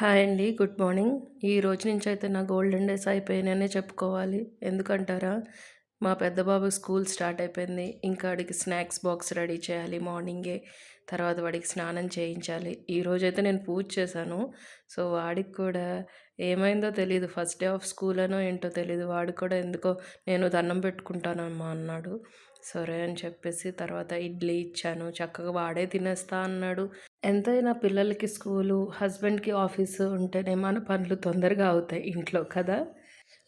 Hi అండి. Good morning. ఈ రోజు నుంచయితే నా గోల్డెన్ డేస్ అయిపోయినాయనే చెప్పుకోవాలి. ఎందుకంటారా? మా పెద్ద బాబు స్కూల్ స్టార్ట్ అయిపోయింది. ఇంకా వాడికి స్నాక్స్ బాక్స్ రెడీ చేయాలి మార్నింగే. తర్వాత వాడికి స్నానం చేయించాలి. ఈరోజైతే నేను పూజ చేశాను. సో, వాడికి కూడా ఏమైందో తెలీదు. ఫస్ట్ డే ఆఫ్ స్కూల్ అనో ఏంటో తెలీదు. వాడికి కూడా ఎందుకో నేను దండం పెట్టుకుంటానమ్మా అన్నాడు. సరే అని చెప్పేసి తర్వాత ఇడ్లీ ఇచ్చాను. చక్కగా వాడే తినేస్తా అన్నాడు. ఎంతైనా పిల్లలకి స్కూలు, హస్బెండ్‌కి ఆఫీసు ఉంటేనే మన పనులు తొందరగా అవుతాయి ఇంట్లో కదా!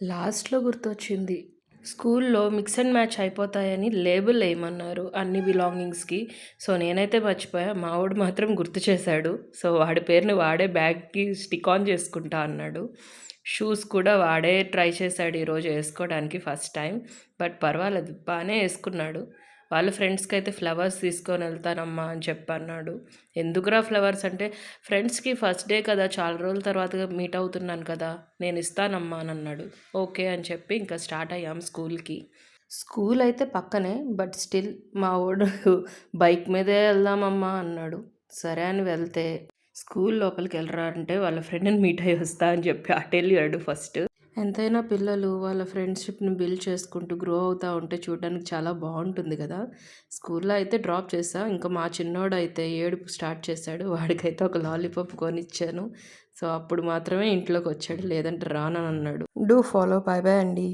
లాస్ట్‌లో గుర్తొచ్చింది. స్కూల్‌లో మిక్స్ అండ్ మ్యాచ్ అయిపోతాయని లేబుల్ ఎయమన్నారు అన్ని బిలాంగింగ్స్‌కి. సో, నేనైతే మర్చిపోయా. మావోడు మాత్రం గుర్తు చేశాడు. సో, వాడి పేరుని వాడే బ్యాగ్‌కి స్టిక్ ఆన్ చేసుకుంటా అన్నాడు. షూస్ కూడా వాడే ట్రై చేశాడు ఈరోజు ఏసుకోవడానికి ఫస్ట్ టైం. బట్ పర్వాలేదు బానే ఏసుకున్నాడు. వాళ్ళ ఫ్రెండ్స్‌కైతే ఫ్లవర్స్ తీసుకొనెళ్తానమ్మా అని చెప్పన్నాడు. ఎందుకురా ఫ్లవర్స్ అంటే, ఫ్రెండ్స్‌కి ఫస్ట్ డే కదా! చాలా రోజుల తర్వాత మీట్ అవుతున్నాను కదా! నేనిస్తానమ్మా అనన్నాడు. ఓకే అని చెప్పి ఇంకా స్టార్ట్ అయ్యాం స్కూల్‌కి. స్కూల్ అయితే పక్కనే. బట్ స్టిల్ మా వోడు బైక్ మీదే ఎళ్దామమ్మా అన్నాడు. సరే అని వెళ్తే, స్కూల్ లోపలికెళ్ళరా అంటే వాళ్ళ ఫ్రెండ్‌ని మీట్ అయ్యి వస్తా అని చెప్పి అటెళ్ళాడు ఫస్ట్. ఎంతైనా పిల్లలు వాళ్ళ ఫ్రెండ్‌షిప్‌ని బిల్డ్ చేసుకుంటూ గ్రో అవుతా ఉంటే చూడడానికి చాలా బావుంటుంది గదా! స్కూల్‌లో అయితే డ్రాప్ చేశా. ఇంకా మా చిన్నోడైతే ఏడుపు స్టార్ట్ చేశాడు. వాడికైతే ఒక లాలీపాప్ కొనిచ్చాను. సో, అప్పుడు మాత్రమే ఇంట్లోకొచ్చాడు. లేదంటే రాననన్నాడు. Do follow. బై బై అండి.